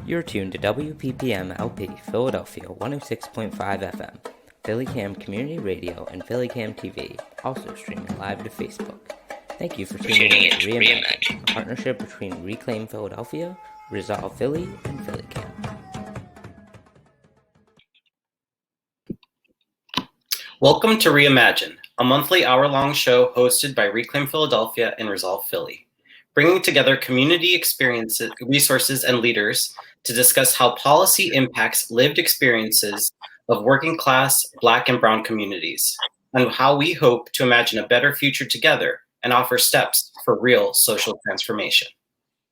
You're tuned to WPPM LP Philadelphia 106.5 FM, PhillyCam Community Radio, and PhillyCam TV, also streaming live to Facebook. Thank you for tuning in to Reimagine, a partnership between Reclaim Philadelphia, Resolve Philly, and PhillyCam. Welcome to Reimagine, a monthly hour-long show hosted by Reclaim Philadelphia and Resolve Philly, bringing together community experiences, resources, and leaders to discuss how policy impacts lived experiences of working class, Black, and Brown communities, and how we hope to imagine a better future together and offer steps for real social transformation.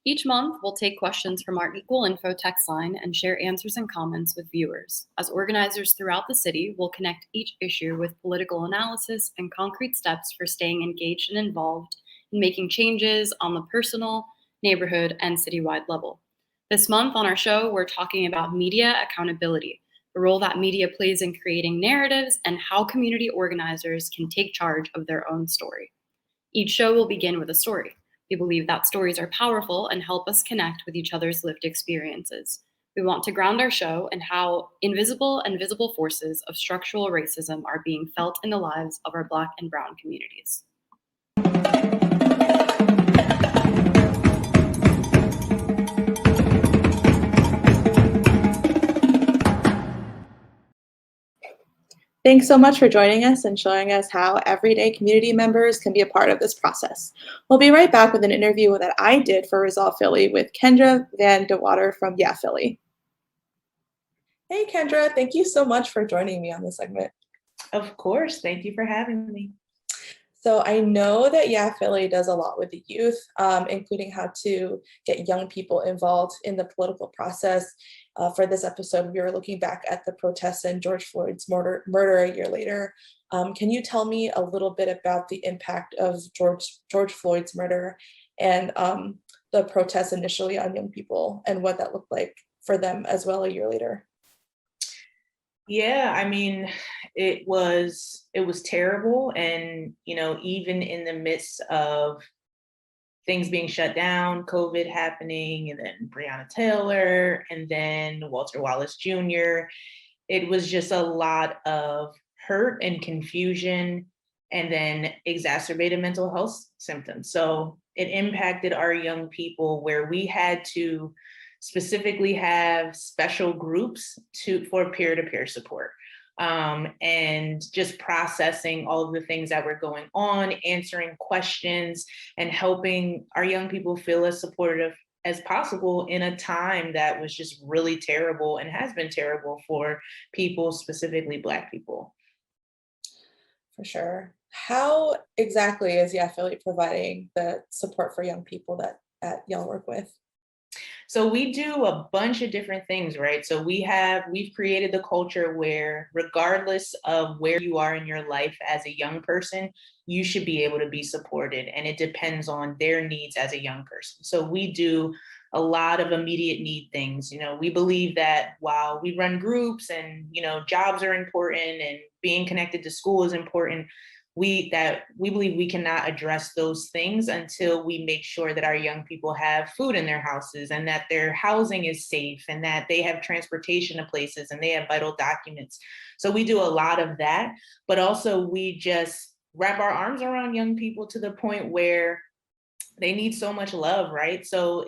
Each month, we'll take questions from our Equal Info text line and share answers and comments with viewers. As organizers throughout the city, we'll connect each issue with political analysis and concrete steps for staying engaged and involved in making changes on the personal, neighborhood, and citywide level. This month on our show, we're talking about media accountability, the role that media plays in creating narratives, and how community organizers can take charge of their own story. Each show will begin with a story. We believe that stories are powerful and help us connect with each other's lived experiences. We want to ground our show in how invisible and visible forces of structural racism are being felt in the lives of our Black and Brown communities. Thanks so much for joining us and showing us how everyday community members can be a part of this process. We'll be right back with an interview that I did for Resolve Philly with Kendra Van De Water from Yeah Philly. Hey Kendra, thank you so much for joining me on this segment. Of course, thank you for having me. So I know that Yeah Philly does a lot with the youth, including how to get young people involved in the political process. For this episode, we were looking back at the protests and George Floyd's murder a year later. Can you tell me a little bit about the impact of George Floyd's murder and the protests initially on young people and what that looked like for them as well a year later? Yeah, I mean, it was terrible. And, you know, even in the midst of things being shut down, COVID happening, and then Breonna Taylor, and then Walter Wallace Jr., it was just a lot of hurt and confusion, and then exacerbated mental health symptoms. So it impacted our young people where we had to specifically have special groups for peer-to-peer support. And just processing all of the things that were going on, answering questions, and helping our young people feel as supportive as possible in a time that was just really terrible and has been terrible for people, specifically Black people. For sure. How exactly is Yeah Philly providing the support for young people that y'all work with? So we do a bunch of different things, right? So we've created the culture where regardless of where you are in your life as a young person, you should be able to be supported, and it depends on their needs as a young person. So we do a lot of immediate need things. You know, we believe that while we run groups and, you know, jobs are important and being connected to school is important, we believe we cannot address those things until we make sure that our young people have food in their houses and that their housing is safe and that they have transportation to places and they have vital documents. So we do a lot of that, but also we just wrap our arms around young people to the point where they need so much love, right? So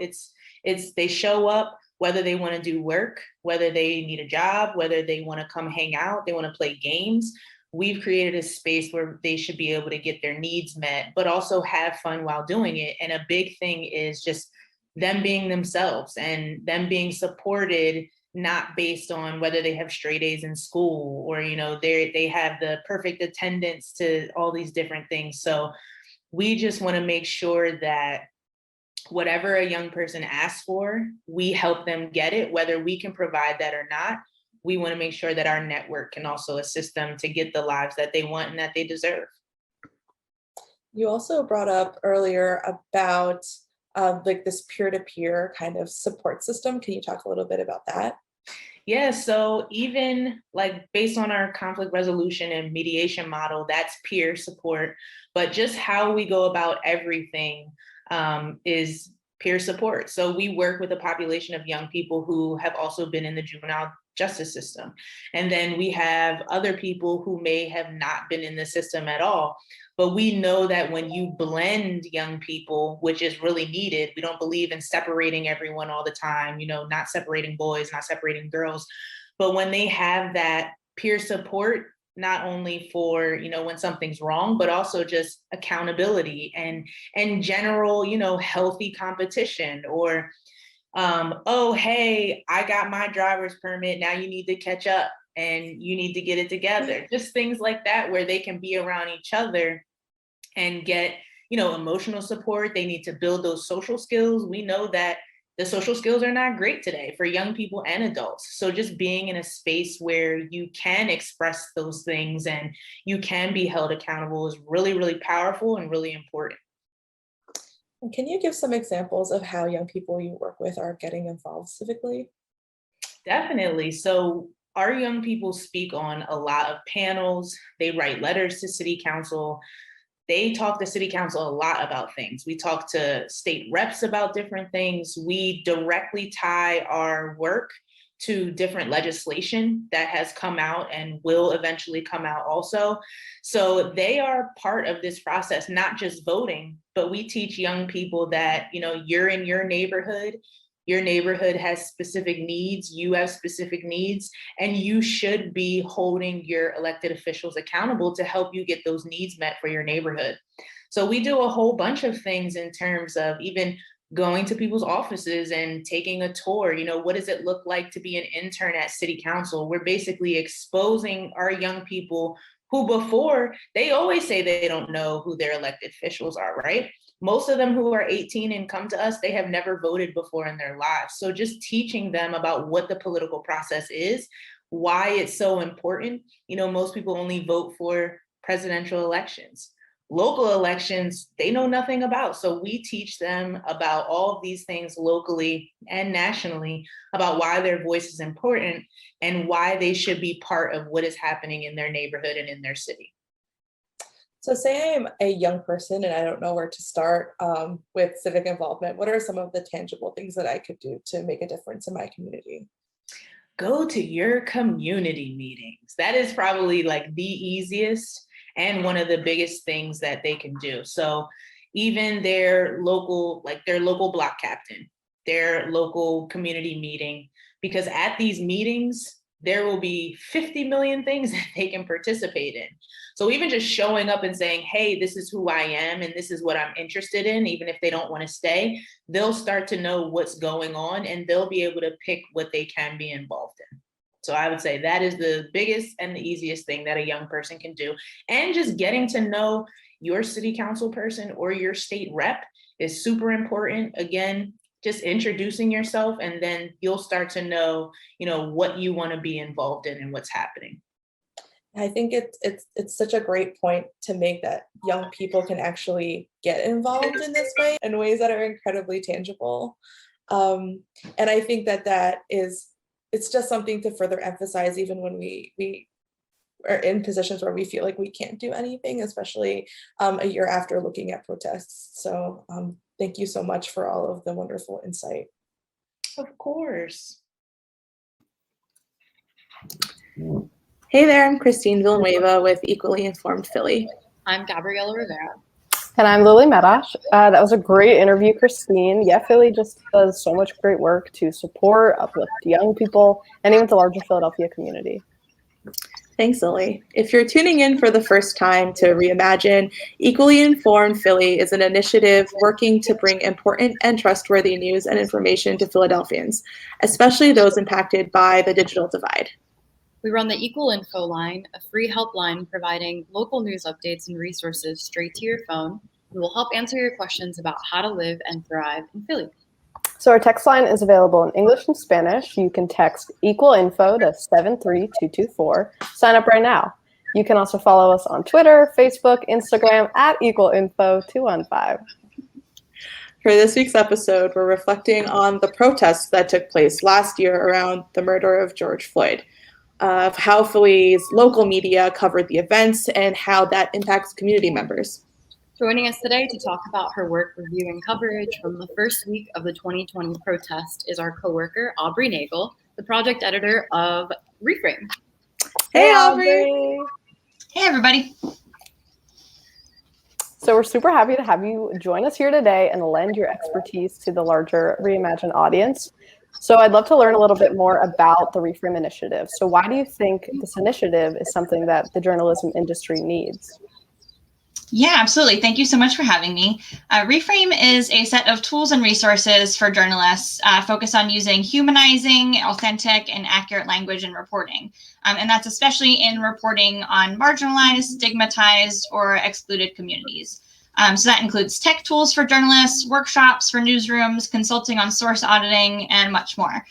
they show up, whether they want to do work, whether they need a job, whether they want to come hang out, they want to play games. We've created a space where they should be able to get their needs met, but also have fun while doing it. And a big thing is just them being themselves and them being supported, not based on whether they have straight A's in school or, you know, they have the perfect attendance to all these different things. So we just want to make sure that whatever a young person asks for, we help them get it, whether we can provide that or not. We want to make sure that our network can also assist them to get the lives that they want and that they deserve. You also brought up earlier about like this peer-to-peer kind of support system. Can you talk a little bit about that? Yeah, so even like based on our conflict resolution and mediation model, that's peer support, but just how we go about everything is peer support. So we work with a population of young people who have also been in the juvenile justice system. And then we have other people who may have not been in the system at all. But we know that when you blend young people, which is really needed, we don't believe in separating everyone all the time, not separating boys, not separating girls. But when they have that peer support, not only for, when something's wrong, but also just accountability and general, healthy competition, or oh, hey, I got my driver's permit. Now you need to catch up and you need to get it together. Just things like that, where they can be around each other and get, emotional support. They need to build those social skills. We know that the social skills are not great today for young people and adults. So just being in a space where you can express those things and you can be held accountable is really, really powerful and really important. And can you give some examples of how young people you work with are getting involved civically? Definitely. So our young people speak on a lot of panels. They write letters to city council. They talk to city council a lot about things. We talk to state reps about different things. We directly tie our work to different legislation that has come out and will eventually come out also. So they are part of this process, not just voting, but we teach young people that, you're in your neighborhood has specific needs, you have specific needs, and you should be holding your elected officials accountable to help you get those needs met for your neighborhood. So we do a whole bunch of things in terms of even going to people's offices and taking a tour. What does it look like to be an intern at city council? We're basically exposing our young people who before, they always say they don't know who their elected officials are, right? Most of them who are 18 and come to us, they have never voted before in their lives. So just teaching them about what the political process is, why it's so important. Most people only vote for presidential elections. Local elections, they know nothing about. So we teach them about all of these things locally and nationally, about why their voice is important and why they should be part of what is happening in their neighborhood and in their city. So say I'm a young person and I don't know where to start with civic involvement. What are some of the tangible things that I could do to make a difference in my community? Go to your community meetings. That is probably like the easiest and one of the biggest things that they can do. So even their local block captain, their local community meeting, because at these meetings, there will be 50 million things that they can participate in. So even just showing up and saying, hey, this is who I am and this is what I'm interested in, even if they don't want to stay, they'll start to know what's going on and they'll be able to pick what they can be involved in. So I would say that is the biggest and the easiest thing that a young person can do. And just getting to know your city council person or your state rep is super important. Again, just introducing yourself, and then you'll start to know, what you want to be involved in and what's happening. I think it's such a great point to make, that young people can actually get involved in this way in ways that are incredibly tangible. And I think it's just something to further emphasize, even when we are in positions where we feel like we can't do anything, especially a year after looking at protests. So thank you so much for all of the wonderful insight. Of course. Hey there, I'm Kristine Villanueva with Equally Informed Philly. I'm Gabriela Rivera. And I'm Medosch. That was a great interview, Kristine. Yeah, Philly just does so much great work to support, uplift young people, and even the larger Philadelphia community. Thanks, Lily. If you're tuning in for the first time to Reimagine, Equally Informed Philly is an initiative working to bring important and trustworthy news and information to Philadelphians, especially those impacted by the digital divide. We run the Equal Info line, a free helpline providing local news updates and resources straight to your phone. We will help answer your questions about how to live and thrive in Philly. So our text line is available in English and Spanish. You can text Equal Info to 73224. Sign up right now. You can also follow us on Twitter, Facebook, Instagram at EqualInfo215. For this week's episode, we're reflecting on the protests that took place last year around the murder of George Floyd, of how Philly's local media covered the events and how that impacts community members. Joining us today to talk about her work reviewing coverage from the first week of the 2020 protest is our coworker, Aubrey Nagle, the project editor of Reframe. Hey, Aubrey. Hey, everybody. So we're super happy to have you join us here today and lend your expertise to the larger Reimagine audience. So I'd love to learn a little bit more about the Reframe initiative. So why do you think this initiative is something that the journalism industry needs? Yeah, absolutely. Thank you so much for having me. Reframe is a set of tools and resources for journalists focused on using humanizing, authentic, and accurate language in reporting. And that's especially in reporting on marginalized, stigmatized, or excluded communities. So that includes tech tools for journalists, workshops for newsrooms, consulting on source auditing, and much more.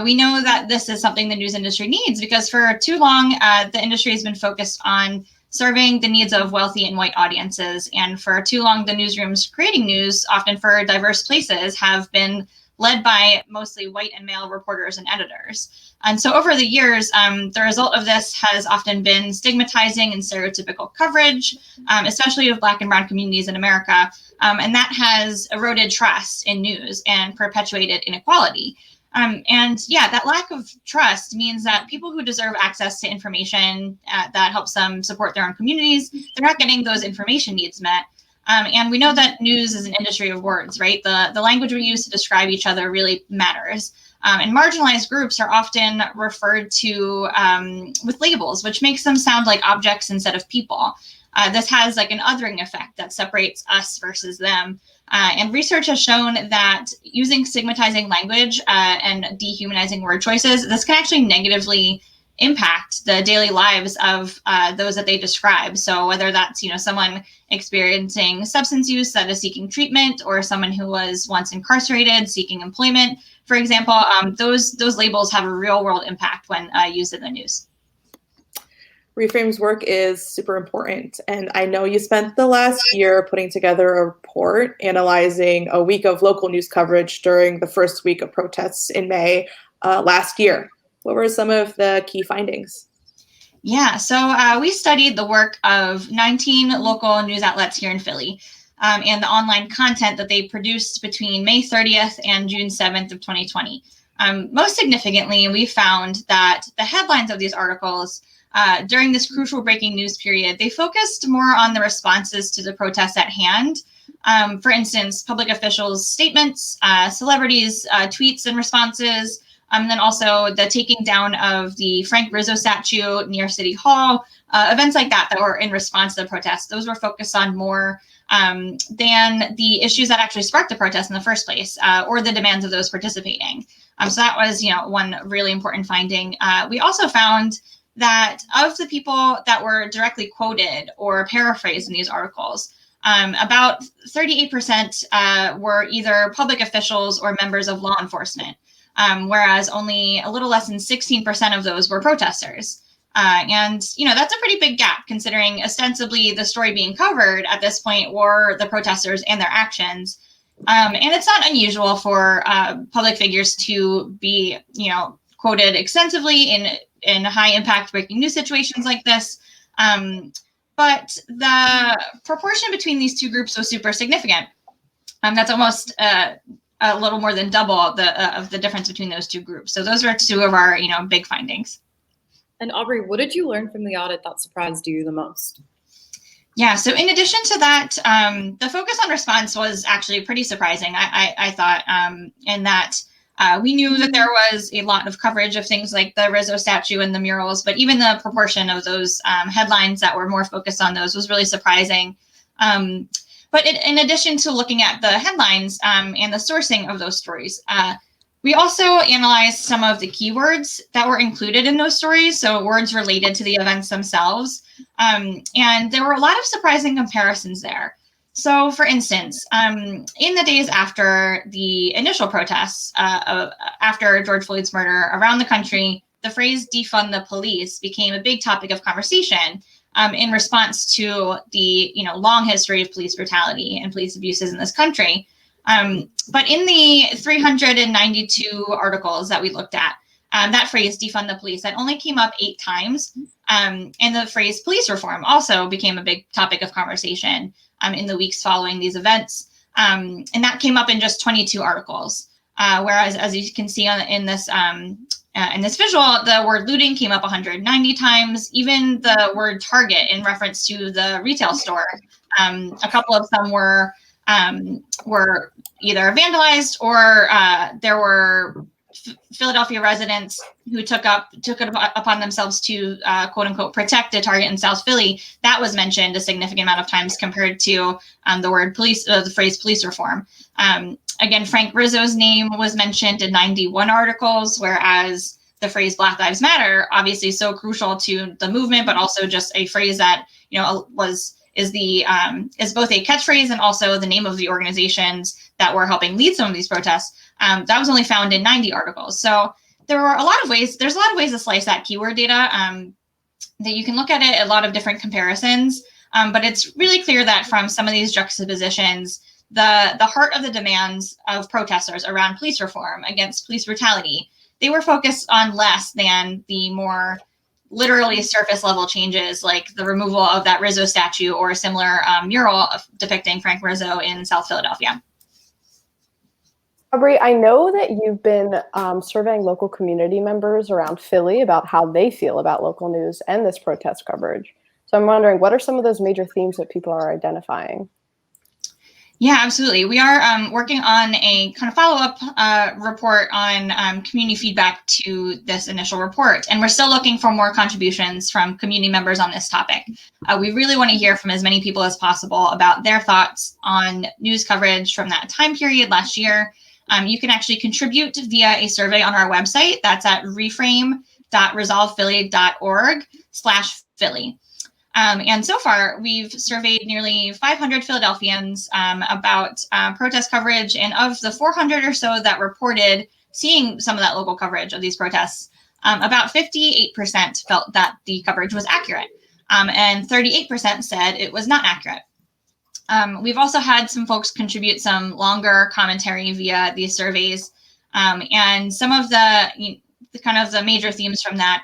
We know that this is something the news industry needs because for too long, the industry has been focused on serving the needs of wealthy and white audiences. And for too long, the newsrooms creating news, often for diverse places, have been led by mostly white and male reporters and editors. And so over the years, the result of this has often been stigmatizing and stereotypical coverage, especially of Black and Brown communities in America. And that has eroded trust in news and perpetuated inequality. And yeah, that lack of trust means that people who deserve access to information that helps them support their own communities, they're not getting those information needs met. And we know that news is an industry of words, right? The language we use to describe each other really matters. And marginalized groups are often referred to with labels, which makes them sound like objects instead of people. This has like an othering effect that separates us versus them. And research has shown that using stigmatizing language and dehumanizing word choices, this can actually negatively impact the daily lives of those that they describe. So whether that's, someone experiencing substance use that is seeking treatment, or someone who was once incarcerated seeking employment, for example, those labels have a real world impact when used in the news. Reframe's work is super important, and I know you spent the last year putting together a report analyzing a week of local news coverage during the first week of protests in May last year. What were some of the key findings? Yeah, so we studied the work of 19 local news outlets here in Philly and the online content that they produced between May 30th and June 7th of 2020. Most significantly, we found that the headlines of these articles during this crucial breaking news period, they focused more on the responses to the protests at hand. For instance, public officials' statements, celebrities' tweets and responses, and then also the taking down of the Frank Rizzo statue near City Hall, events like that were in response to the protests. Those were focused on more than the issues that actually sparked the protest in the first place, or the demands of those participating. So that was, one really important finding. We also found that of the people that were directly quoted or paraphrased in these articles, about 38% were either public officials or members of law enforcement, whereas only a little less than 16% of those were protesters. And, that's a pretty big gap considering ostensibly the story being covered at this point were the protesters and their actions. And it's not unusual for public figures to be, quoted extensively in high impact breaking news situations like this. But the proportion between these two groups was super significant. That's almost a little more than double of the difference between those two groups. So those are two of our, big findings. And Aubrey, what did you learn from the audit that surprised you the most? Yeah, so in addition to that, the focus on response was actually pretty surprising, I thought, in that we knew that there was a lot of coverage of things like the Rizzo statue and the murals, but even the proportion of those headlines that were more focused on those was really surprising. But in addition to looking at the headlines and the sourcing of those stories, we also analyzed some of the keywords that were included in those stories, so words related to the events themselves. And there were a lot of surprising comparisons there. So, for instance, in the days after the initial protests, after George Floyd's murder around the country, the phrase defund the police became a big topic of conversation in response to the long history of police brutality and police abuses in this country. But in the 392 articles that we looked at, that phrase defund the police, that only came up 8 times. And the phrase police reform also became a big topic of conversation. in the weeks following these events. And that came up in just 22 articles. Whereas, as you can see in this visual, the word looting came up 190 times. Even the word Target in reference to the retail store, a couple of them were either vandalized or there were Philadelphia residents who took it upon themselves to quote unquote protect a Target in South Philly. That was mentioned a significant amount of times compared to the word police, the phrase police reform. Again, Frank Rizzo's name was mentioned in 91 articles, whereas the phrase Black Lives Matter, obviously so crucial to the movement, but also just a phrase that, you know, is both a catchphrase and also the name of the organizations that were helping lead some of these protests. That was only found in 90 articles. So there were a lot of ways. There's a lot of ways to slice that keyword data. That you can look at it, a lot of different comparisons. But it's really clear that from some of these juxtapositions, the heart of the demands of protesters around police reform against police brutality, they were focused on less than the more literally surface level changes, like the removal of that Rizzo statue or a similar mural depicting Frank Rizzo in South Philadelphia. Aubrey, I know that you've been surveying local community members around Philly about how they feel about local news and this protest coverage. So I'm wondering, what are some of those major themes that people are identifying? Yeah, absolutely. We are working on a kind of follow-up report on community feedback to this initial report. And we're still looking for more contributions from community members on this topic. We really want to hear from as many people as possible about their thoughts on news coverage from that time period last year. You can actually contribute via a survey on our website. That's at reframe.resolvephilly.org/Philly. And so far, we've surveyed nearly 500 Philadelphians about protest coverage. And of the 400 or so that reported seeing some of that local coverage of these protests, about 58% felt that the coverage was accurate. And 38% said it was not accurate. We've also had some folks contribute some longer commentary via these surveys. And some of the kind of the major themes from that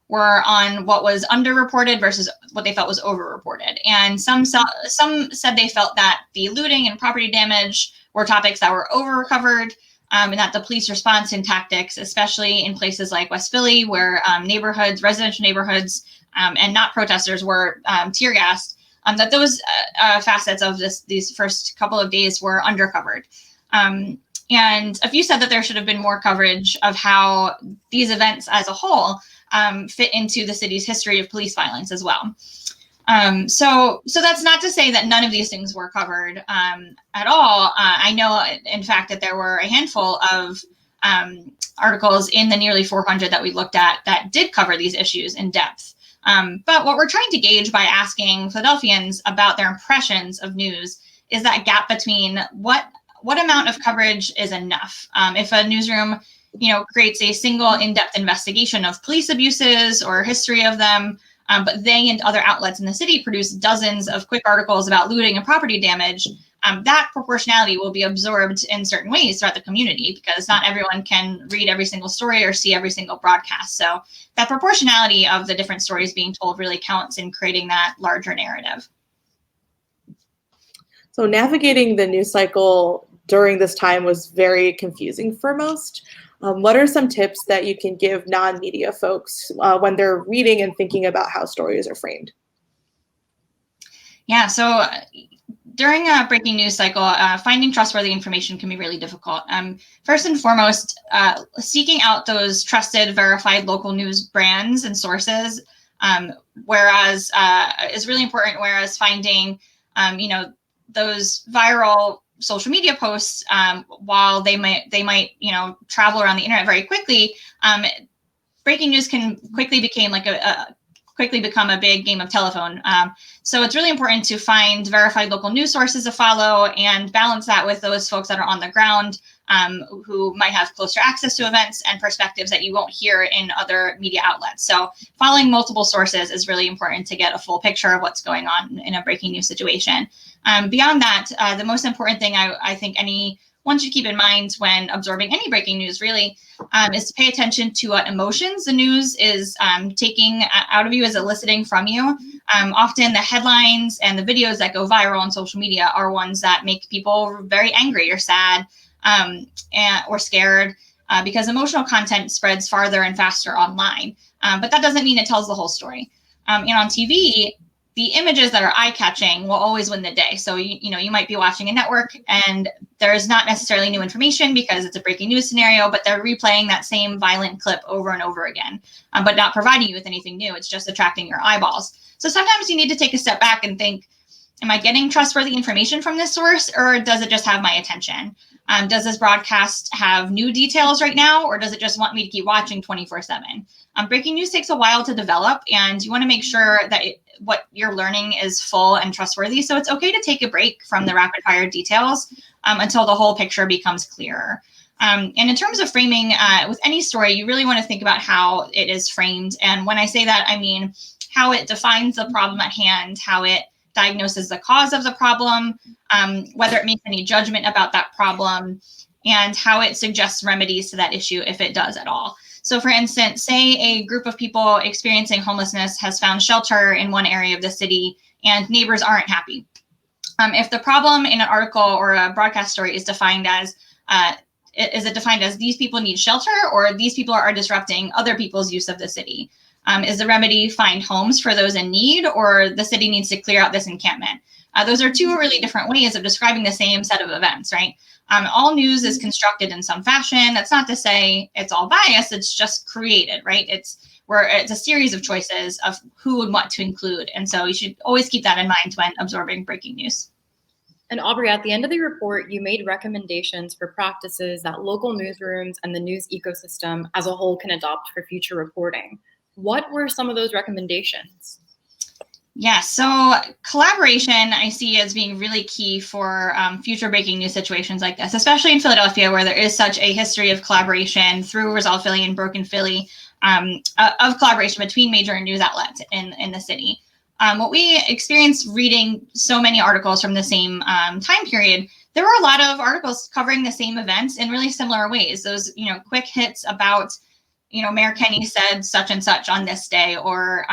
were on what was underreported versus what they felt was overreported. And some said they felt that the looting and property damage were topics that were over-covered, and that the police response and tactics, especially in places like West Philly, where residential neighborhoods, and not protesters were tear gassed, that those facets of these first couple of days were undercovered. And a few said that there should have been more coverage of how these events as a whole fit into the city's history of police violence as well. So that's not to say that none of these things were covered at all. I know, in fact, that there were a handful of articles in the nearly 400 that we looked at that did cover these issues in depth. But what we're trying to gauge by asking Philadelphians about their impressions of news is that gap between what amount of coverage is enough. If a newsroom creates a single in-depth investigation of police abuses or history of them, but they and other outlets in the city produce dozens of quick articles about looting and property damage, that proportionality will be absorbed in certain ways throughout the community, because not everyone can read every single story or see every single broadcast. So that proportionality of the different stories being told really counts in creating that larger narrative. So navigating the news cycle during this time was very confusing for most. What are some tips that you can give non-media folks when they're reading and thinking about how stories are framed? Yeah, so during a breaking news cycle, finding trustworthy information can be really difficult. First and foremost, seeking out those trusted, verified local news brands and sources, whereas is really important. Whereas finding, those viral social media posts, while they might travel around the internet very quickly, breaking news can quickly become a big game of telephone. So it's really important to find verified local news sources to follow and balance that with those folks that are on the ground, who might have closer access to events and perspectives that you won't hear in other media outlets. So following multiple sources is really important to get a full picture of what's going on in a breaking news situation. Beyond that, the most important thing I think any one should keep in mind when absorbing any breaking news really is to pay attention to what emotions the news is taking out of you, is eliciting from you. Often the headlines and the videos that go viral on social media are ones that make people very angry or sad or scared because emotional content spreads farther and faster online. But that doesn't mean it tells the whole story. And on TV, the images that are eye-catching will always win the day. So, you might be watching a network and there's not necessarily new information because it's a breaking news scenario, but they're replaying that same violent clip over and over again, but not providing you with anything new. It's just attracting your eyeballs. So sometimes you need to take a step back and think, am I getting trustworthy information from this source, or does it just have my attention? Does this broadcast have new details right now, or does it just want me to keep watching 24/7? Breaking news takes a while to develop, and you want to make sure that what you're learning is full and trustworthy. So it's okay to take a break from the rapid fire details until the whole picture becomes clearer. And in terms of framing with any story, you really want to think about how it is framed. And when I say that, I mean how it defines the problem at hand, how it diagnoses the cause of the problem, whether it makes any judgment about that problem, and how it suggests remedies to that issue if it does at all. So for instance, say a group of people experiencing homelessness has found shelter in one area of the city and neighbors aren't happy. If the problem in an article or a broadcast story is defined as these people need shelter, or these people are disrupting other people's use of the city? Is the remedy find homes for those in need, or the city needs to clear out this encampment? Those are two really different ways of describing the same set of events, right? All news is constructed in some fashion. That's not to say it's all biased, it's just created, right? It's a series of choices of who and what to include. And so you should always keep that in mind when absorbing breaking news. And Aubrey, at the end of the report, you made recommendations for practices that local newsrooms and the news ecosystem as a whole can adopt for future reporting. What were some of those recommendations? Yeah, so collaboration I see as being really key for future breaking news situations like this, especially in Philadelphia, where there is such a history of collaboration through Resolve Philly and Broken Philly, of collaboration between major news outlets in the city. What we experienced reading so many articles from the same time period, there were a lot of articles covering the same events in really similar ways. Those, quick hits about, Mayor Kenny said such and such on this day, or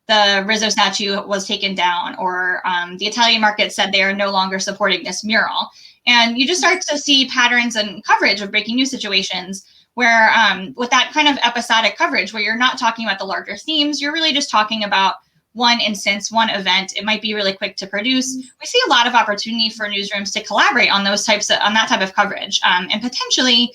the Rizzo statue was taken down, or the Italian market said they are no longer supporting this mural. And you just start to see patterns and coverage of breaking news situations where with that kind of episodic coverage, where you're not talking about the larger themes, you're really just talking about one instance, one event. It might be really quick to produce. We see a lot of opportunity for newsrooms to collaborate on that type of coverage, and potentially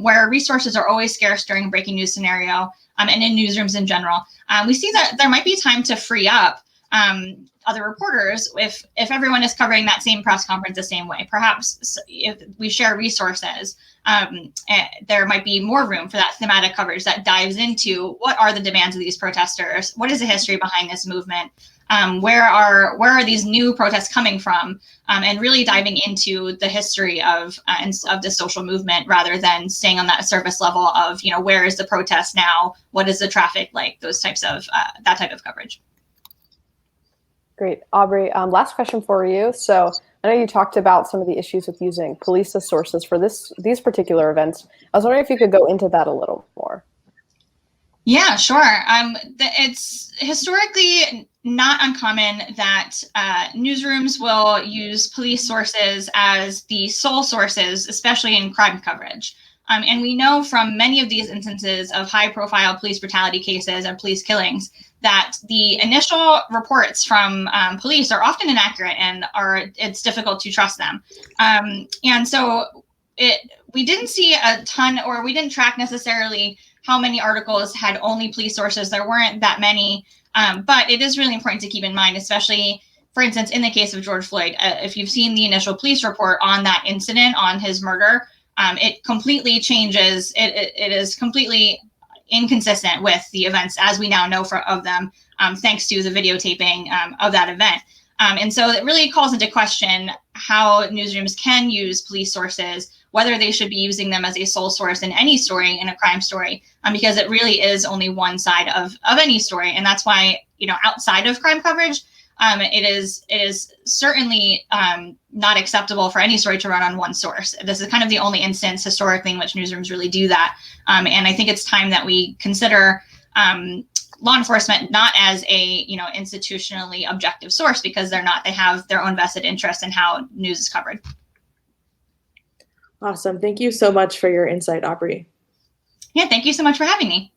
where resources are always scarce during a breaking news scenario, and in newsrooms in general. We see that there might be time to free up other reporters if everyone is covering that same press conference the same way. Perhaps if we share resources, there might be more room for that thematic coverage that dives into what are the demands of these protesters, what is the history behind this movement, where are these new protests coming from, and really diving into the history of the social movement rather than staying on that surface level of, where is the protest now, what is the traffic like, those types of that type of coverage. Great. Aubrey, last question for you. So I know you talked about some of the issues with using police as sources for these particular events. I was wondering if you could go into that a little more. Yeah, sure. It's historically not uncommon that newsrooms will use police sources as the sole sources, especially in crime coverage. And we know from many of these instances of high-profile police brutality cases and police killings that the initial reports from police are often inaccurate and it's difficult to trust them. And so we didn't see a ton, or we didn't track necessarily how many articles had only police sources. There weren't that many, but it is really important to keep in mind, especially, for instance, in the case of George Floyd, if you've seen the initial police report on that incident, on his murder, it completely changes. It is completely inconsistent with the events as we now know of them, thanks to the videotaping of that event. And so it really calls into question how newsrooms can use police sources, whether they should be using them as a sole source in any story, in a crime story, because it really is only one side of any story. And that's why, outside of crime coverage, it is certainly not acceptable for any story to run on one source. This is kind of the only instance historically in which newsrooms really do that. And I think it's time that we consider law enforcement not as a institutionally objective source, because they're not. They have their own vested interest in how news is covered. Awesome. Thank you so much for your insight, Aubrey. Yeah, thank you so much for having me.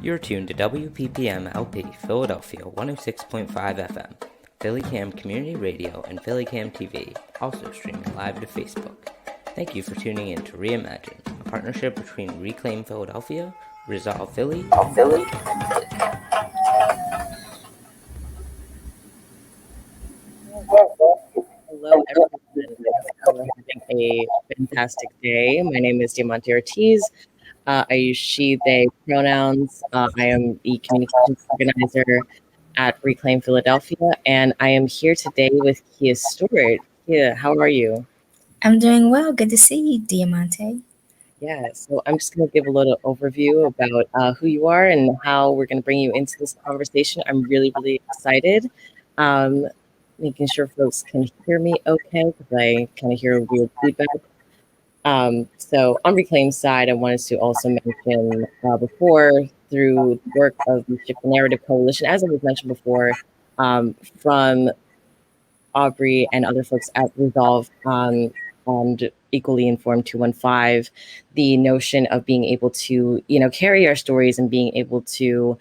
You're tuned to WPPM LP Philadelphia 106.5 FM, PhillyCam Community Radio, and PhillyCam TV, also streaming live to Facebook. Thank you for tuning in to Reimagine, a partnership between Reclaim Philadelphia, Resolve Philly, and Philly. Hello, everyone. We're having a fantastic day. My name is Diamante Ortiz. I use she, they pronouns. I am the communications organizer at Reclaim Philadelphia, and I am here today with Kea Stewart. Kea, how are you? I'm doing well. Good to see you, Diamante. Yeah, so I'm just going to give a little overview about who you are and how we're going to bring you into this conversation. I'm really, really excited. Making sure folks can hear me okay, because I kind of hear weird feedback. So on Reclaim's side, I wanted to also mention before, through the work of the Shift the Narrative Coalition, as I was mentioned before, from Aubrey and other folks at Resolve and Equally Informed 215, the notion of being able to, carry our stories and being able to,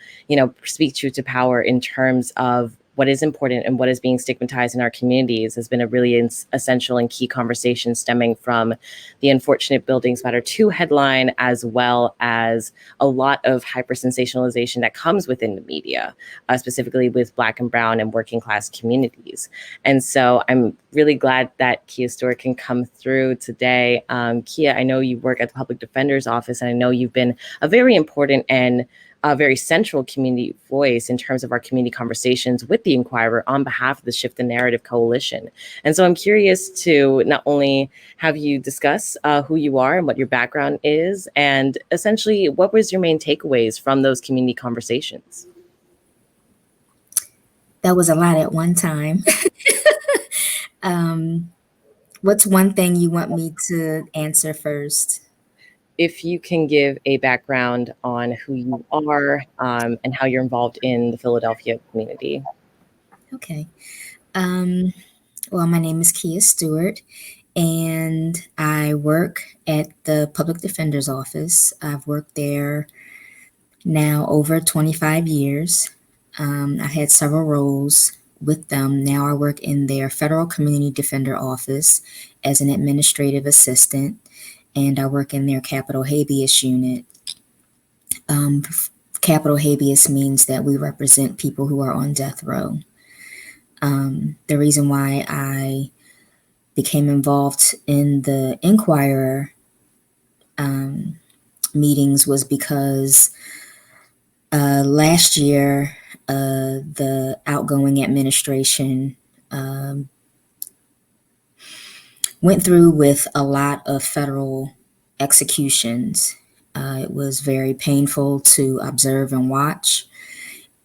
speak truth to power in terms of what is important and what is being stigmatized in our communities has been a really essential and key conversation stemming from the Unfortunate Buildings Matter 2 headline, as well as a lot of hypersensationalization that comes within the media, specifically with Black and Brown and working class communities. And so I'm really glad that Kea Stewart can come through today. Kea, I know you work at the Public Defender's Office, and I know you've been a very important and a very central community voice in terms of our community conversations with the Inquirer on behalf of the Shift the Narrative Coalition. And so I'm curious to not only have you discuss who you are and what your background is, and essentially what was your main takeaways from those community conversations? That was a lot at one time. What's one thing you want me to answer first? If you can give a background on who you are and how you're involved in the Philadelphia community. Okay. Well, my name is Kea Stewart, and I work at the Public Defender's Office. I've worked there now over 25 years. I've had several roles with them. Now I work in their Federal Community Defender Office as an administrative assistant, and I work in their capital habeas unit. Capital habeas means that we represent people who are on death row. The reason why I became involved in the Inquirer meetings was because last year the outgoing administration went through with a lot of federal executions. It was very painful to observe and watch.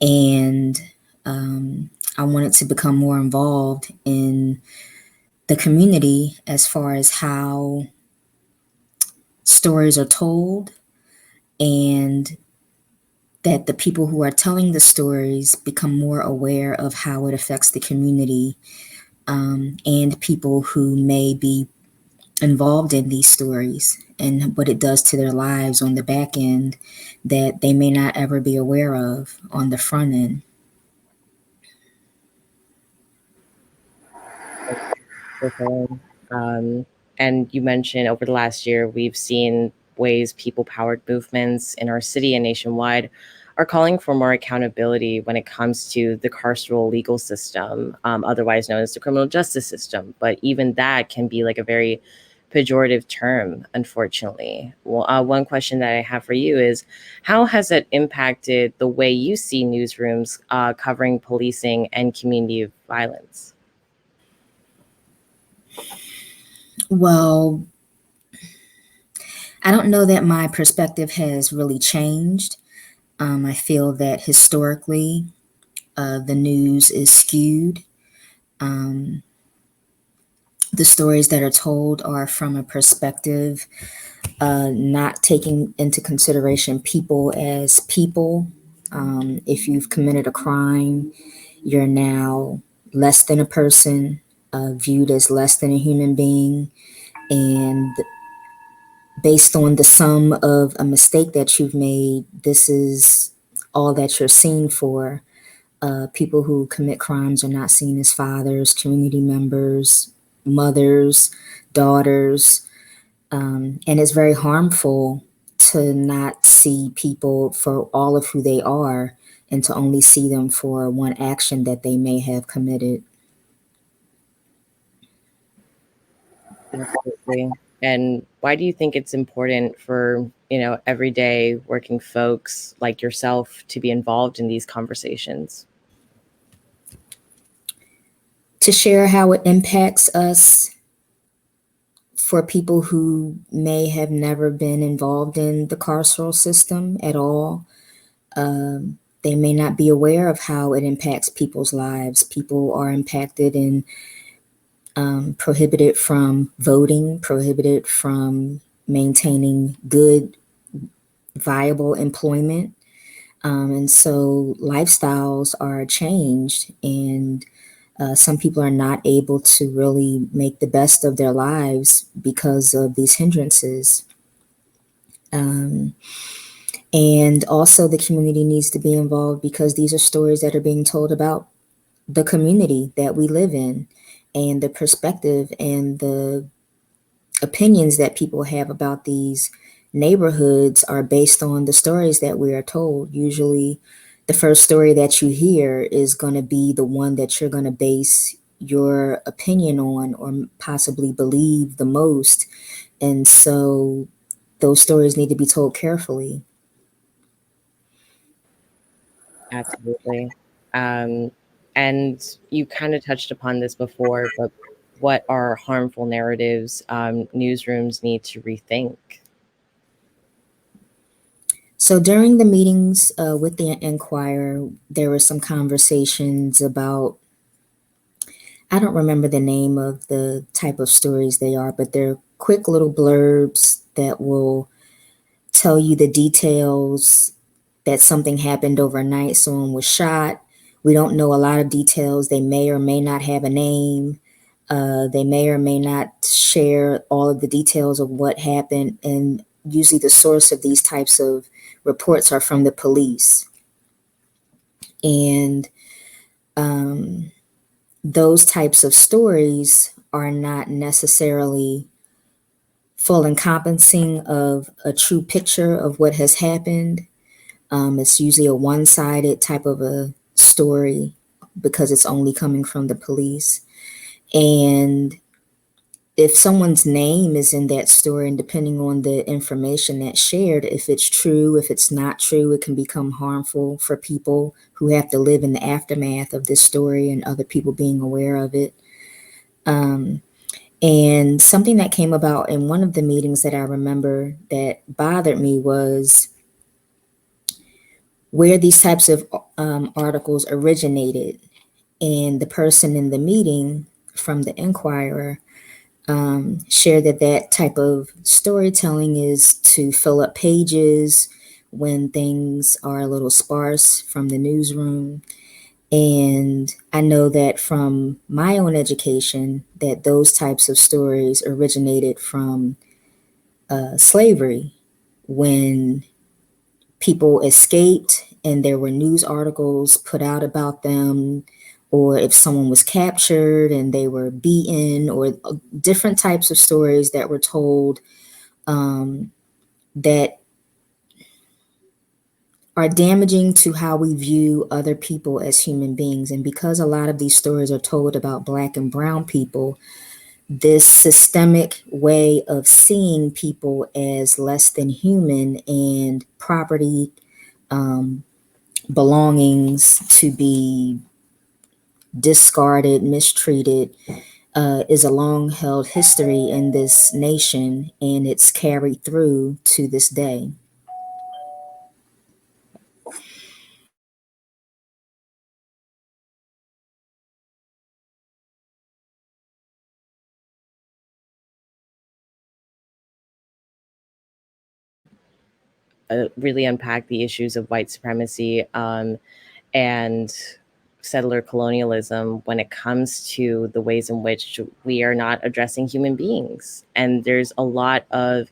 And I wanted to become more involved in the community as far as how stories are told, and that the people who are telling the stories become more aware of how it affects the community, and people who may be involved in these stories and what it does to their lives on the back end that they may not ever be aware of on the front end. And you mentioned over the last year, we've seen ways people-powered movements in our city and nationwide are calling for more accountability when it comes to the carceral legal system, otherwise known as the criminal justice system. But even that can be like a very pejorative term, unfortunately. Well, one question that I have for you is, how has it impacted the way you see newsrooms covering policing and community violence? Well, I don't know that my perspective has really changed. I feel that historically, the news is skewed. Um, the stories that are told are from a perspective not taking into consideration people as people. If you've committed a crime, you're now less than a person, viewed as less than a human being. And based on the sum of a mistake that you've made, this is all that you're seen for. People who commit crimes are not seen as fathers, community members, mothers, daughters. And it's very harmful to not see people for all of who they are and to only see them for one action that they may have committed. Absolutely. And why do you think it's important for, everyday working folks like yourself to be involved in these conversations? To share how it impacts us for people who may have never been involved in the carceral system at all. They may not be aware of how it impacts people's lives. People are impacted and prohibited from voting, prohibited from maintaining good, viable employment. And so lifestyles are changed, and some people are not able to really make the best of their lives because of these hindrances. And also the community needs to be involved because these are stories that are being told about the community that we live in, and the perspective and the opinions that people have about these neighborhoods are based on the stories that we are told. Usually the first story that you hear is going to be the one that you're going to base your opinion on or possibly believe the most. And so those stories need to be told carefully. Absolutely. And you kind of touched upon this before, but what are harmful narratives newsrooms need to rethink? So during the meetings with the Enquirer, there were some conversations about, I don't remember the name of the type of stories they are, but they're quick little blurbs that will tell you the details that something happened overnight. Someone was shot. We don't know a lot of details. They may or may not have a name. They may or may not share all of the details of what happened. And usually the source of these types of reports are from the police. And those types of stories are not necessarily full encompassing of a true picture of what has happened. It's usually a one-sided type of a story because it's only coming from the police. And if someone's name is in that story, and depending on the information that's shared, if it's true, if it's not true, it can become harmful for people who have to live in the aftermath of this story and other people being aware of it. And something that came about in one of the meetings that I remember that bothered me was where these types of articles originated. And the person in the meeting from the Enquirer shared that type of storytelling is to fill up pages when things are a little sparse from the newsroom. And I know that from my own education that those types of stories originated from slavery, when people escaped and there were news articles put out about them, or if someone was captured and they were beaten, or different types of stories that were told that are damaging to how we view other people as human beings. And because a lot of these stories are told about Black and Brown people, this systemic way of seeing people as less than human and property, belongings to be discarded, mistreated, is a long held history in this nation, and it's carried through to this day. really unpack the issues of white supremacy and settler colonialism when it comes to the ways in which we are not addressing human beings. And there's a lot of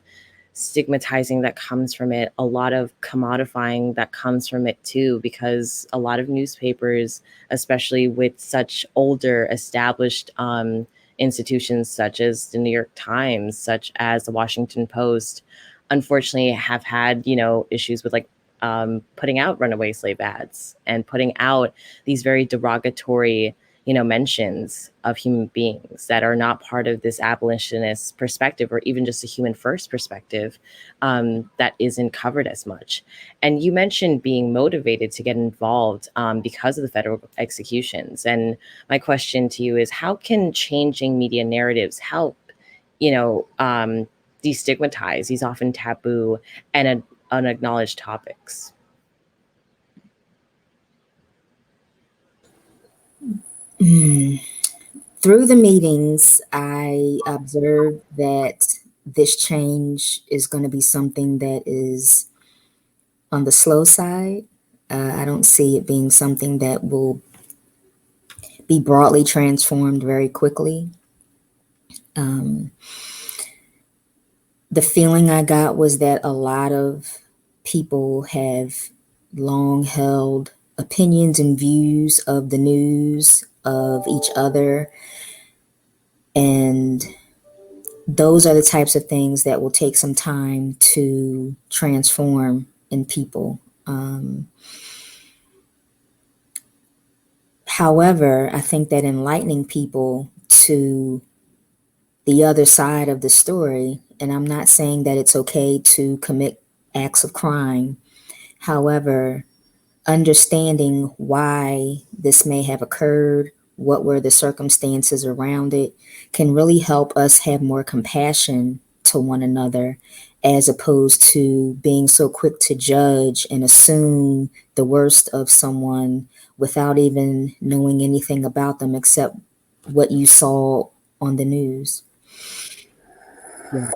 stigmatizing that comes from it, a lot of commodifying that comes from it too, because a lot of newspapers, especially with such older established institutions such as the New York Times, such as the Washington Post, unfortunately have had, issues with like putting out runaway slave ads and putting out these very derogatory, mentions of human beings that are not part of this abolitionist perspective or even just a human first perspective that isn't covered as much. And you mentioned being motivated to get involved because of the federal executions. And my question to you is, how can changing media narratives help, destigmatize these often taboo and unacknowledged topics? Through the meetings, I observed that this change is going to be something that is on the slow side. I don't see it being something that will be broadly transformed very quickly. The feeling I got was that a lot of people have long held opinions and views of the news, of each other, and those are the types of things that will take some time to transform in people. However, I think that enlightening people to the other side of the story, and I'm not saying that it's okay to commit acts of crime. However, understanding why this may have occurred, what were the circumstances around it, can really help us have more compassion to one another, as opposed to being so quick to judge and assume the worst of someone without even knowing anything about them except what you saw on the news. Yeah.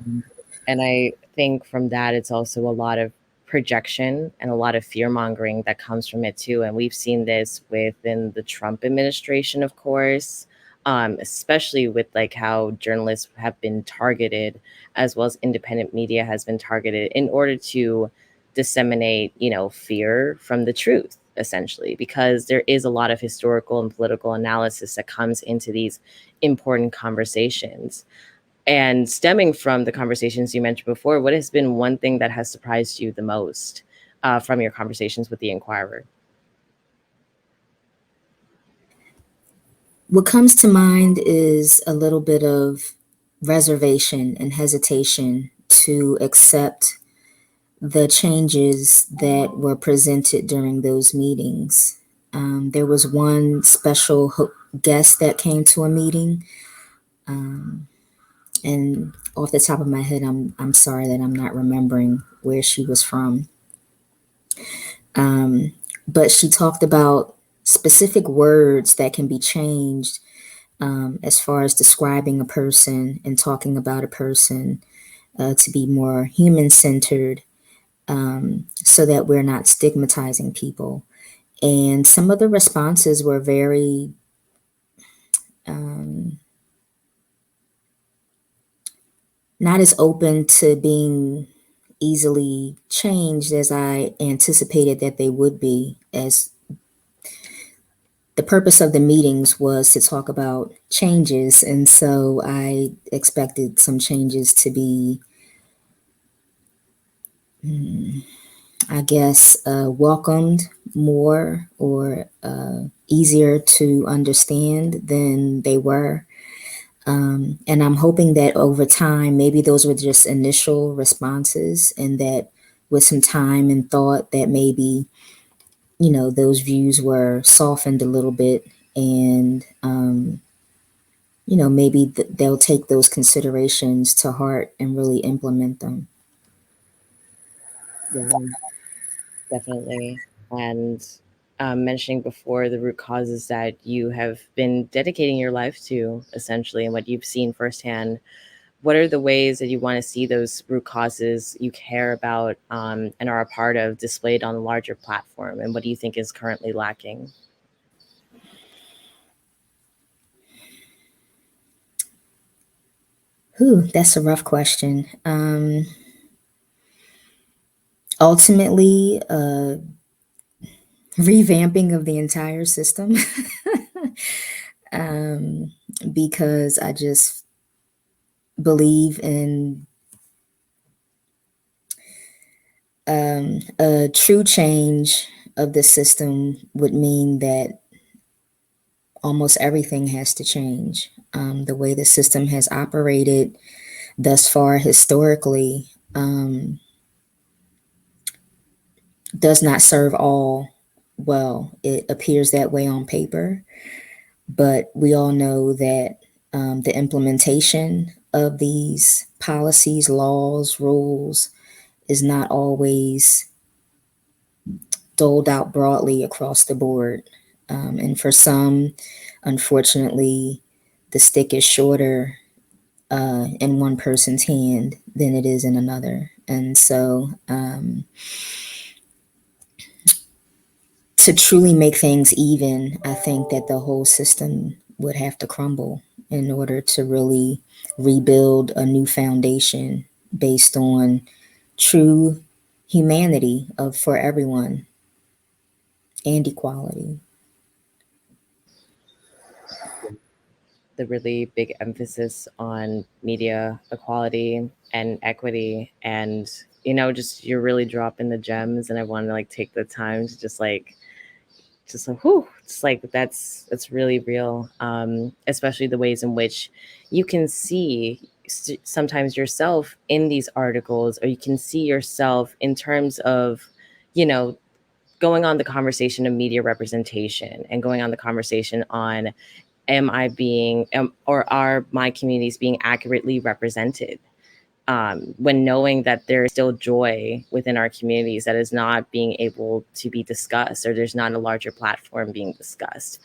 And I think from that, it's also a lot of projection and a lot of fear mongering that comes from it too. And we've seen this within the Trump administration, of course, especially with like how journalists have been targeted, as well as independent media has been targeted in order to disseminate, fear from the truth, essentially, because there is a lot of historical and political analysis that comes into these important conversations. And stemming from the conversations you mentioned before, what has been one thing that has surprised you the most from your conversations with the Inquirer? What comes to mind is a little bit of reservation and hesitation to accept the changes that were presented during those meetings. There was one special guest that came to a meeting. And off the top of my head, I'm sorry that I'm not remembering where she was from. But she talked about specific words that can be changed as far as describing a person and talking about a person to be more human-centered, so that we're not stigmatizing people. And some of the responses were very not as open to being easily changed as I anticipated that they would be, as the purpose of the meetings was to talk about changes. And so I expected some changes to be, I guess, welcomed more or easier to understand than they were. And I'm hoping that over time, maybe those were just initial responses, and that with some time and thought that maybe, those views were softened a little bit, and, maybe they'll take those considerations to heart and really implement them. Yeah, definitely. And mentioning before the root causes that you have been dedicating your life to, essentially, and what you've seen firsthand what are the ways that you want to see those root causes you care about and are a part of displayed on a larger platform? And what do you think is currently lacking? That's a rough question. Ultimately, revamping of the entire system. Because I just believe in a true change of the system would mean that almost everything has to change. The way the system has operated thus far historically does not serve all well. It appears that way on paper, but we all know that the implementation of these policies, laws, rules is not always doled out broadly across the board. And for some, unfortunately, the stick is shorter in one person's hand than it is in another. And so to truly make things even, I think that the whole system would have to crumble in order to really rebuild a new foundation based on true humanity for everyone and equality. The really big emphasis on media equality and equity, and just you're really dropping the gems, and I want to like take the time to just like whew, it's like that's really real, especially the ways in which you can see sometimes yourself in these articles, or you can see yourself in terms of going on the conversation of media representation and going on the conversation on am I being or are my communities being accurately represented, when knowing that there is still joy within our communities that is not being able to be discussed, or there's not a larger platform being discussed.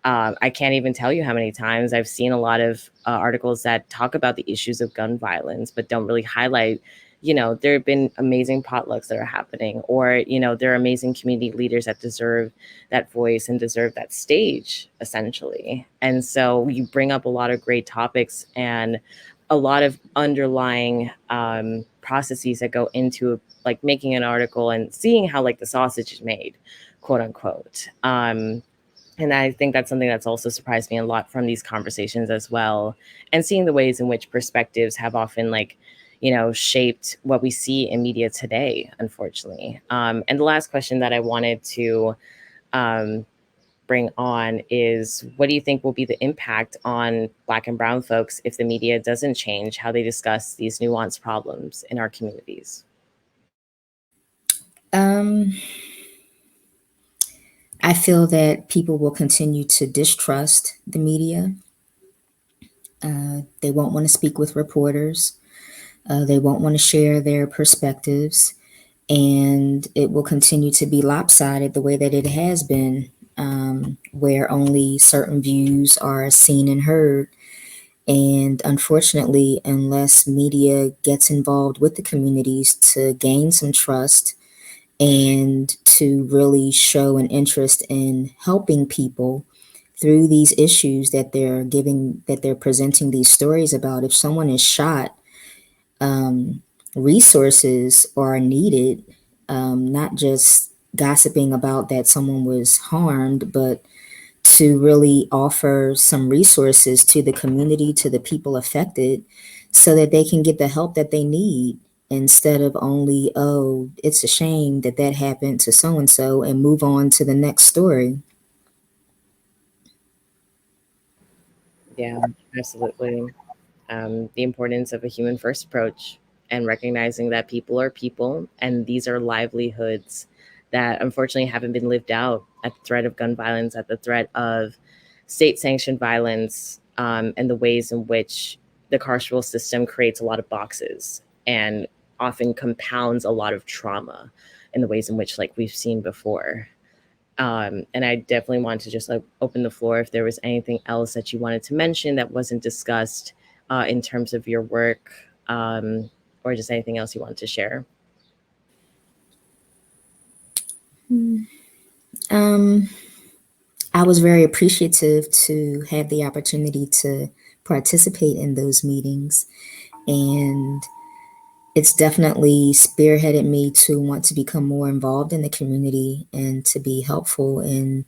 I can't even tell you how many times I've seen a lot of articles that talk about the issues of gun violence, but don't really highlight, there have been amazing potlucks that are happening, or, there are amazing community leaders that deserve that voice and deserve that stage, essentially. And so you bring up a lot of great topics and a lot of underlying processes that go into like making an article and seeing how like the sausage is made, quote unquote. And I think that's something that's also surprised me a lot from these conversations as well. And seeing the ways in which perspectives have often shaped what we see in media today, unfortunately. And the last question that I wanted to bring on is, what do you think will be the impact on Black and Brown folks if the media doesn't change how they discuss these nuanced problems in our communities? I feel that people will continue to distrust the media. They won't want to speak with reporters. They won't want to share their perspectives. And it will continue to be lopsided the way that it has been, where only certain views are seen and heard. And unfortunately, unless media gets involved with the communities to gain some trust and to really show an interest in helping people through these issues that they're presenting these stories about. If someone is shot, resources are needed, not just gossiping about that someone was harmed, but to really offer some resources to the community, to the people affected, so that they can get the help that they need, instead of only, oh, it's a shame that that happened to so-and-so, and move on to the next story. Yeah, absolutely. The importance of a human first approach and recognizing that people are people and these are livelihoods that unfortunately haven't been lived out at the threat of gun violence, at the threat of state sanctioned violence, and the ways in which the carceral system creates a lot of boxes and often compounds a lot of trauma in the ways in which we've seen before. And I definitely want to just open the floor if there was anything else that you wanted to mention that wasn't discussed in terms of your work, or just anything else you want to share? I was very appreciative to have the opportunity to participate in those meetings, and it's definitely spearheaded me to want to become more involved in the community and to be helpful in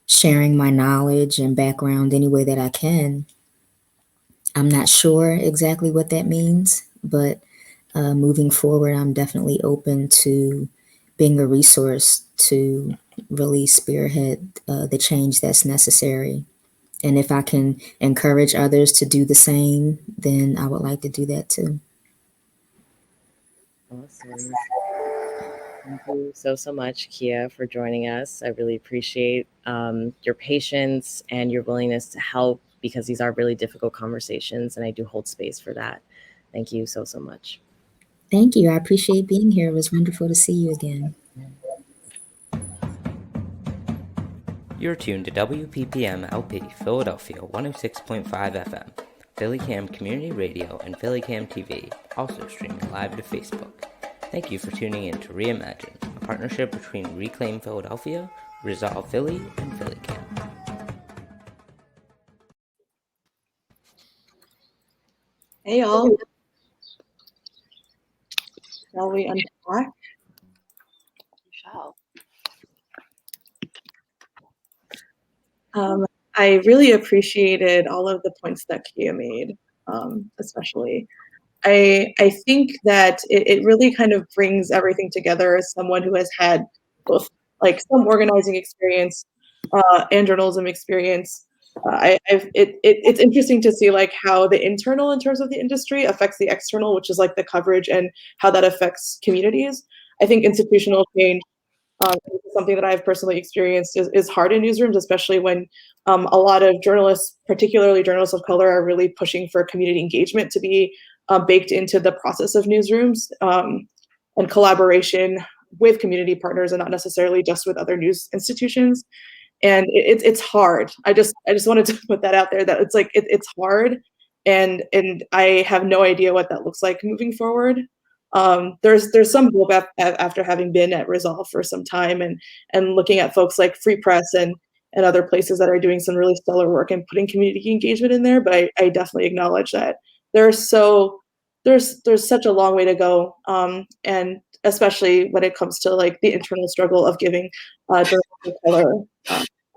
sharing my knowledge and background any way that I can. I'm not sure exactly what that means, but moving forward, I'm definitely open to being a resource to really spearhead the change that's necessary. And if I can encourage others to do the same, then I would like to do that too. Awesome. Thank you so much, Kea, for joining us. I really appreciate your patience and your willingness to help, because these are really difficult conversations, and I do hold space for that. Thank you so much. Thank you. I appreciate being here. It was wonderful to see you again. You're tuned to WPPM LP Philadelphia 106.5 FM, PhillyCam Community Radio, and PhillyCam TV, also streaming live to Facebook. Thank you for tuning in to Reimagine, a partnership between Reclaim Philadelphia, Resolve Philly, and PhillyCam. Hey y'all. Shall we unpack? I really appreciated all of the points that Kea made, especially. I think that it really kind of brings everything together as someone who has had both like some organizing experience and journalism experience. It's interesting to see like how the internal in terms of the industry affects the external, which is like the coverage and how that affects communities. I think institutional change, something that I've personally experienced, is hard in newsrooms, especially when a lot of journalists, particularly journalists of color, are really pushing for community engagement to be baked into the process of newsrooms and collaboration with community partners, and not necessarily just with other news institutions. And it's hard. I just wanted to put that out there, that it's like it's hard, and I have no idea what that looks like moving forward. There's some hope after having been at Resolve for some time and looking at folks like Free Press and other places that are doing some really stellar work and putting community engagement in there. But I definitely acknowledge that there's such a long way to go, and especially when it comes to like the internal struggle of giving journalists of color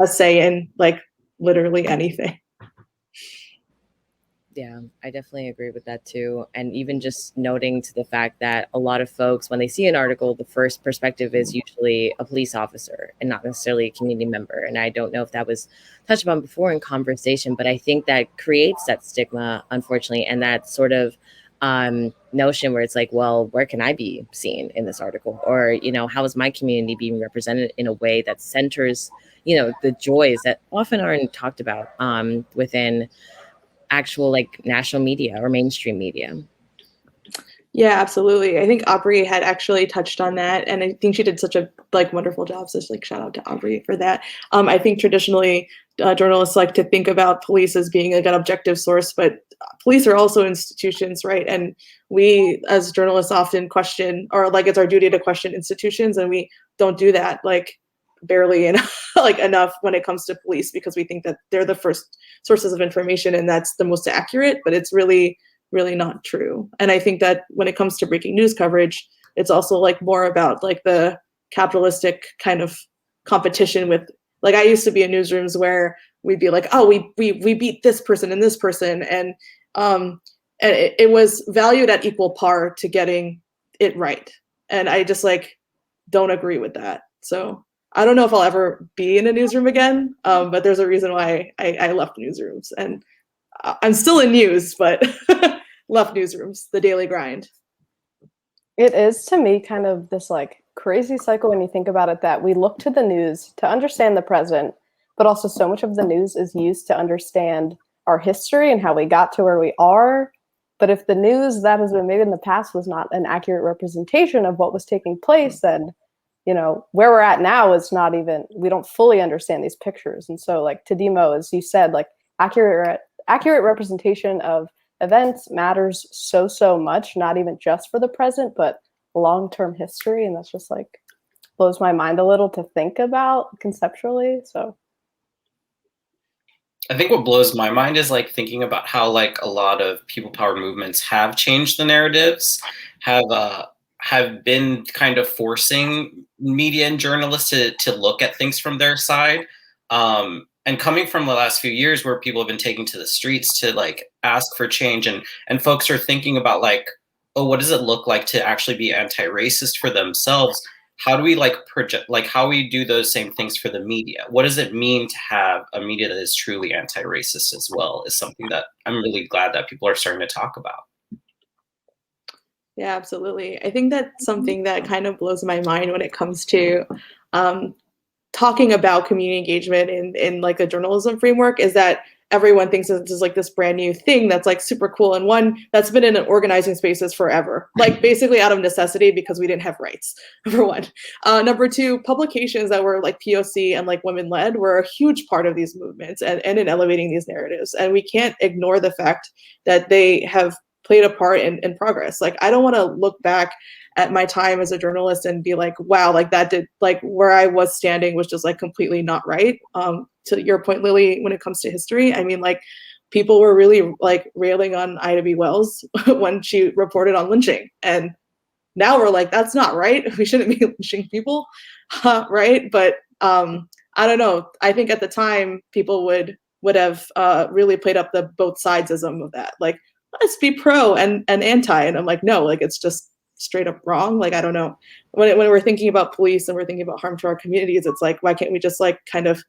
a say in like literally anything. Yeah, I definitely agree with that too. And even just noting to the fact that a lot of folks, when they see an article, the first perspective is usually a police officer and not necessarily a community member. And I don't know if that was touched upon before in conversation, but I think that creates that stigma, unfortunately, and that sort of notion where it's like, well, where can I be seen in this article? Or, you know, how is my community being represented in a way that centers, you know, the joys that often aren't talked about within actual like national media or mainstream media. Yeah, absolutely. I think Aubrey had actually touched on that, and I think she did such a like wonderful job. So like shout out to Aubrey for that. I think traditionally journalists like to think about police as being like an objective source, but police are also institutions, right? And we as journalists often question, or like it's our duty to question institutions, and we don't do that like barely like enough when it comes to police, because we think that they're the first sources of information and that's the most accurate, but it's really not true. And I think that when it comes to breaking news coverage, it's also like more about like the capitalistic kind of competition with, like, I used to be in newsrooms where we'd be like, oh, we beat this person and this person, and it was valued at equal par to getting it right. And I just like don't agree with that. So I don't know if I'll ever be in a newsroom again, but there's a reason why I left newsrooms, and I'm still in news, but left newsrooms, the daily grind. It is, to me, kind of this like crazy cycle when you think about it, that we look to the news to understand the present, but also so much of the news is used to understand our history and how we got to where we are. But if the news that has been made in the past was not an accurate representation of what was taking place, then, you know, where we're at now is not even, we don't fully understand these pictures. And so like to Demo, as you said, like accurate representation of events matters so much, not even just for the present, but long-term history. And that's just like blows my mind a little to think about conceptually. So I think what blows my mind is like thinking about how like a lot of people power movements have changed the narratives, have been kind of forcing media and journalists to look at things from their side. And coming from the last few years where people have been taking to the streets to like ask for change, and folks are thinking about like, oh, what does it look like to actually be anti-racist for themselves? How do we like project, like how we do those same things for the media? What does it mean to have a media that is truly anti-racist as well, is something that I'm really glad that people are starting to talk about. Yeah, absolutely. I think that's something that kind of blows my mind when it comes to talking about community engagement in like the journalism framework, is that everyone thinks that this is like this brand new thing that's like super cool, and one that's been in an organizing spaces forever, like basically out of necessity because we didn't have rights, number one. Number two, publications that were like POC and like women led were a huge part of these movements and in elevating these narratives. And we can't ignore the fact that they have played a part in progress. Like, I don't want to look back at my time as a journalist and be like, wow, like that did, like where I was standing was just like completely not right. To your point, Lily, when it comes to history, I mean, like people were really like railing on Ida B. Wells when she reported on lynching. And now we're like, that's not right. We shouldn't be lynching people, right? But I don't know. I think at the time people would have really played up the both sidesism of that. Like, let's be pro and anti. And I'm like, no, like it's just straight up wrong. Like, I don't know. When we're thinking about police and we're thinking about harm to our communities, it's like, why can't we just like kind of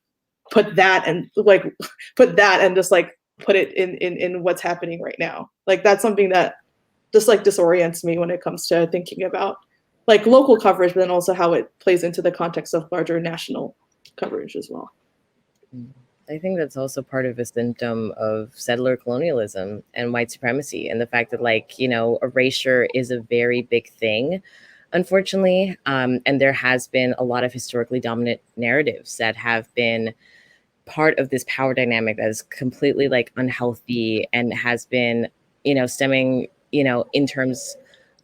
put that and just like put it in what's happening right now? Like, that's something that just like disorients me when it comes to thinking about like local coverage, but then also how it plays into the context of larger national coverage as well. I think that's also part of a symptom of settler colonialism and white supremacy, and the fact that, like, you know, erasure is a very big thing, unfortunately. And there has been a lot of historically dominant narratives that have been part of this power dynamic that is completely like unhealthy and has been, you know, stemming, you know, in terms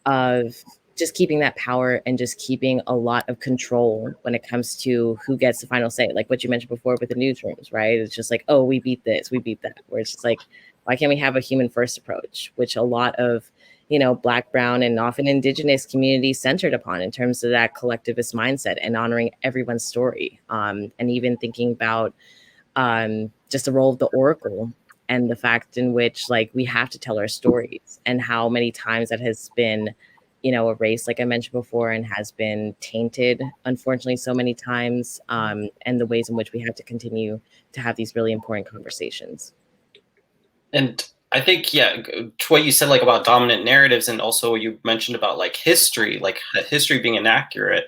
of just keeping that power and just keeping a lot of control when it comes to who gets the final say. Like what you mentioned before with the newsrooms, right? It's just like, oh, we beat this, we beat that. Where it's just like, why can't we have a human first approach, which a lot of, you know, Black, Brown, and often Indigenous communities centered upon in terms of that collectivist mindset and honoring everyone's story. And even thinking about just the role of the oracle and the fact in which, like, we have to tell our stories, and how many times that has been, you know, erased, like I mentioned before, and has been tainted, unfortunately, so many times, and the ways in which we have to continue to have these really important conversations. And I think, yeah, to what you said, like about dominant narratives, and also you mentioned about like history being inaccurate.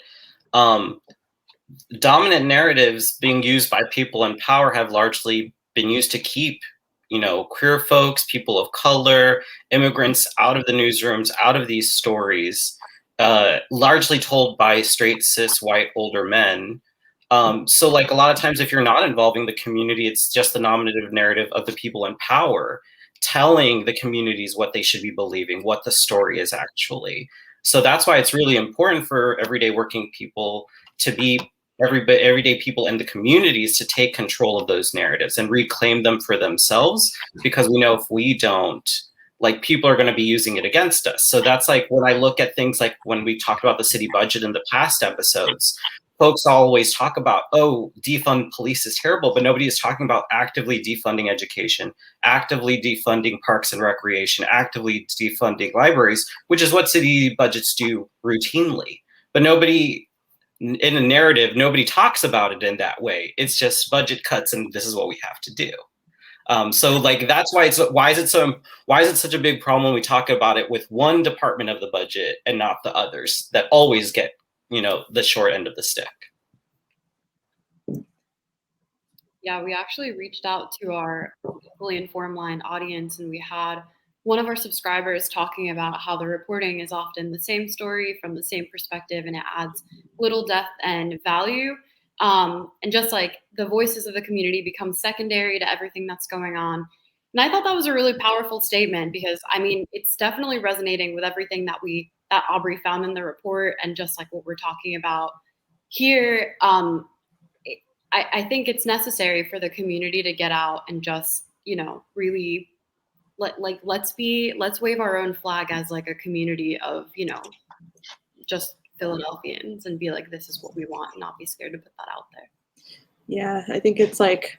Dominant narratives being used by people in power have largely been used to keep, you know, queer folks, people of color, immigrants out of the newsrooms, out of these stories, largely told by straight, cis, white, older men. So like a lot of times if you're not involving the community, it's just the nominative narrative of the people in power telling the communities what they should be believing, what the story is actually. So that's why it's really important for everyday working people to be everyday people in the communities to take control of those narratives and reclaim them for themselves, because we know if we don't, like, people are going to be using it against us. So that's like when I look at things like when we talked about the city budget in the past episodes, folks always talk about, oh, defund police is terrible, but nobody is talking about actively defunding education, actively defunding parks and recreation, actively defunding libraries, which is what city budgets do routinely. But nobody, in a narrative, nobody talks about it in that way. It's just budget cuts and this is what we have to do. So like that's why why is it such a big problem when we talk about it with one department of the budget and not the others that always get, you know, the short end of the stick? Yeah, we actually reached out to our fully informed line audience, and we had one of our subscribers talking about how the reporting is often the same story from the same perspective, and it adds little depth and value. And just like the voices of the community become secondary to everything that's going on. And I thought that was a really powerful statement because, I mean, it's definitely resonating with everything that Aubrey found in the report and just like what we're talking about here. I think it's necessary for the community to get out and just, really let's wave our own flag as like a community of, just Philadelphians and be like, this is what we want, and not be scared to put that out there. Yeah, I think it's like,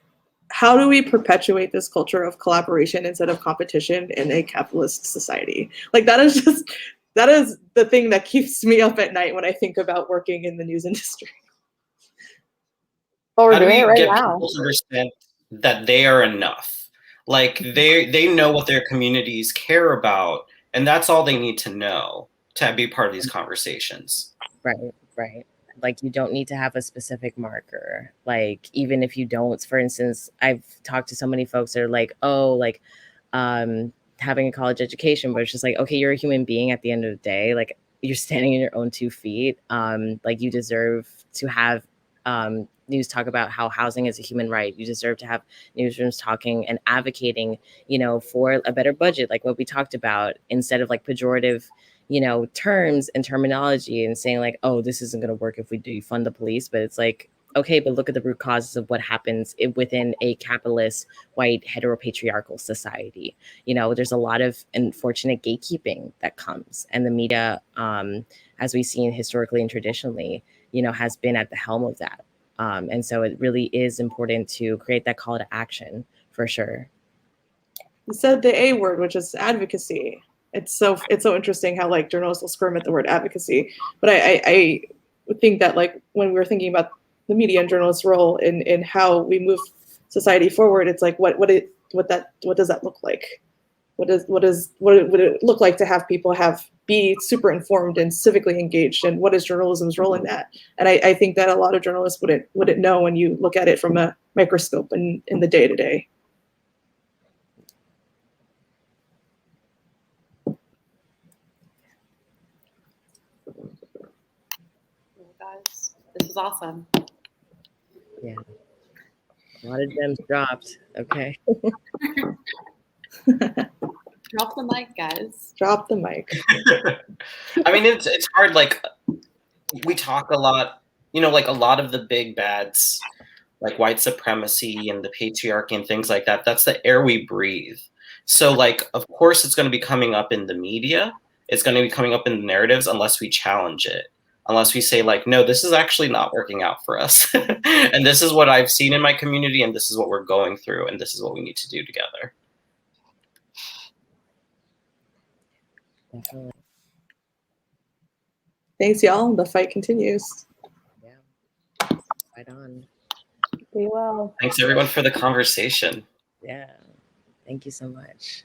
how do we perpetuate this culture of collaboration instead of competition in a capitalist society? Like that is the thing that keeps me up at night when I think about working in the news industry. Well, we're How do doing we it right get now. people to understand that they are enough? Like they know what their communities care about, and that's all they need to know to be part of these conversations. Right. Like you don't need to have a specific marker. Like even if you don't, for instance, I've talked to so many folks that are like, oh, like having a college education, but it's just like, okay, you're a human being at the end of the day. Like you're standing on your own 2 feet. Like you deserve to have news talk about how housing is a human right. You deserve to have newsrooms talking and advocating, for a better budget, like what we talked about, instead of like pejorative, terms and terminology and saying like, oh, this isn't going to work if we defund the police. But it's like, okay, but look at the root causes of what happens within a capitalist, white, heteropatriarchal society. There's a lot of unfortunate gatekeeping that comes, and the media, as we've seen historically and traditionally, has been at the helm of that. And so it really is important to create that call to action for sure. You said the A word, which is advocacy. It's so interesting how like journalists will squirm at the word advocacy, but I think that like when we're thinking about the media and journalists' role in how we move society forward, it's like what does that look like? What would it look like to have people be super informed and civically engaged, and what is journalism's role in that? And I think that a lot of journalists wouldn't know when you look at it from a microscope and in the day to day. Guys, this was awesome. Yeah, a lot of gems dropped. Okay. Drop the mic, guys. Drop the mic. I mean, it's hard. Like we talk a lot, like a lot of the big bads, like white supremacy and the patriarchy and things like that. That's the air we breathe. So like, of course, it's going to be coming up in the media. It's going to be coming up in the narratives unless we challenge it. Unless we say like, no, this is actually not working out for us. And this is what I've seen in my community, and this is what we're going through, and this is what we need to do together. Definitely. Thanks, y'all. The fight continues. Yeah. Right on. Be well. Thanks everyone for the conversation. Yeah. Thank you so much.